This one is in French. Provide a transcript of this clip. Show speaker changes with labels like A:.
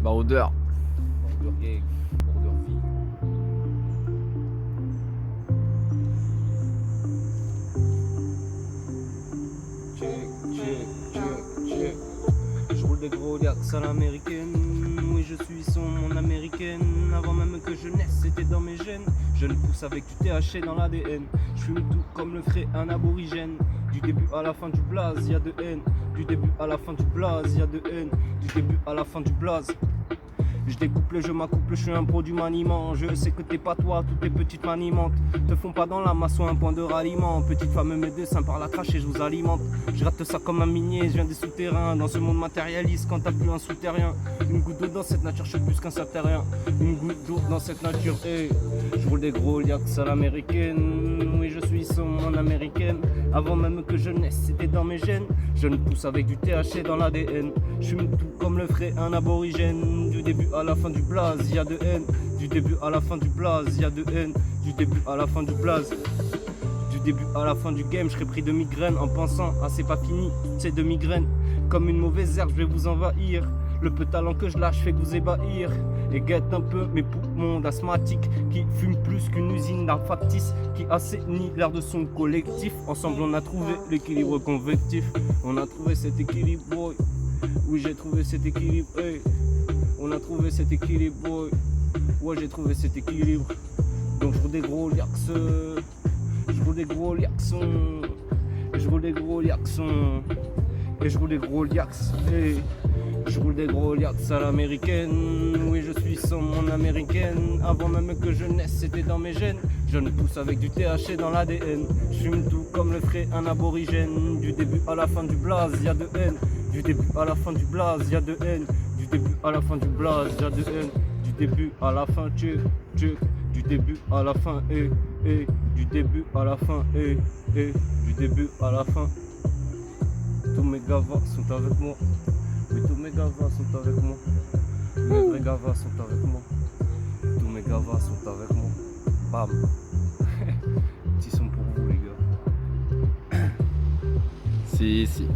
A: Baroudeur.
B: Baroudeur gang, baroudeur vie. Check. Je roule des gros liax à l'américaine. Oui, je suis mon américaine. Avant même que je naisse, c'était dans mes gènes. Je ne pousse avec du THC dans l'ADN. Je fume tout comme le ferait un aborigène. Du début à la fin du blaze, y'a de haine. Du début à la fin du blaze, y'a de haine. Du début à la fin du blaze. Je découple, je m'accouple, je suis un produit maniement. Je sais que t'es pas toi, toutes tes petites manimantes te font pas dans la masse ou un point de ralliement. Petite femme, mes dessins par la crache et je vous alimente. Je rate ça comme un minier, je viens des souterrains. Dans ce monde matérialiste, quand t'as plus un souterrain. Une goutte d'eau dans cette nature, je suis plus qu'un saturien. Une goutte d'eau dans cette nature, hey. Je roule des gros liax à l'américaine. Oui, je suis mon américaine. Avant même que je naisse, c'était dans mes gènes. Je ne pousse avec du THC dans l'ADN. Je fume tout comme le ferait un aborigène. Du début à la fin du blaze, y'a de haine. Du début à la fin du blaze, y'a de haine. Du début à la fin du blaze. Du début à la fin du game, je serais pris de migraine en pensant ah c'est pas fini, c'est de migraine. Comme une mauvaise herbe, je vais vous envahir. Le peu talent que je lâche fait que vous ébahir. Et guette un peu mes poumons d'asthmatique qui fume plus qu'une usine d'art factice, qui assainit l'air de son collectif. Ensemble on a trouvé l'équilibre convectif. On a trouvé cet équilibre, boy. Oui, j'ai trouvé cet équilibre, hey. On a trouvé cet équilibre, boy. Ouais, j'ai trouvé cet équilibre. Donc je roule des gros liax. Je roule des gros liaxons. Je roule des gros liaxons. Et je roule des gros liax. Hey. Je roule des gros liax à l'américaine. Oui, je suis mon américaine. Avant même que je naisse, c'était dans mes gènes. Je ne pousse avec du THC dans l'ADN. Je fume tout comme le ferait un aborigène. Du début à la fin du blaze, y'a de haine. Du début à la fin du blaze, y'a de haine. Du début à la fin du blaze, y'a de haine. Du début à la fin, tchè. Du début à la fin, Du début à la fin, Du début à la fin. Tous mes gavas sont avec moi. Oui, tous mes gavas sont avec moi. Mes vrais gavas sont avec moi. Tous mes gavas sont avec moi. Bam. Petits sont pour vous, les gars.
A: Si.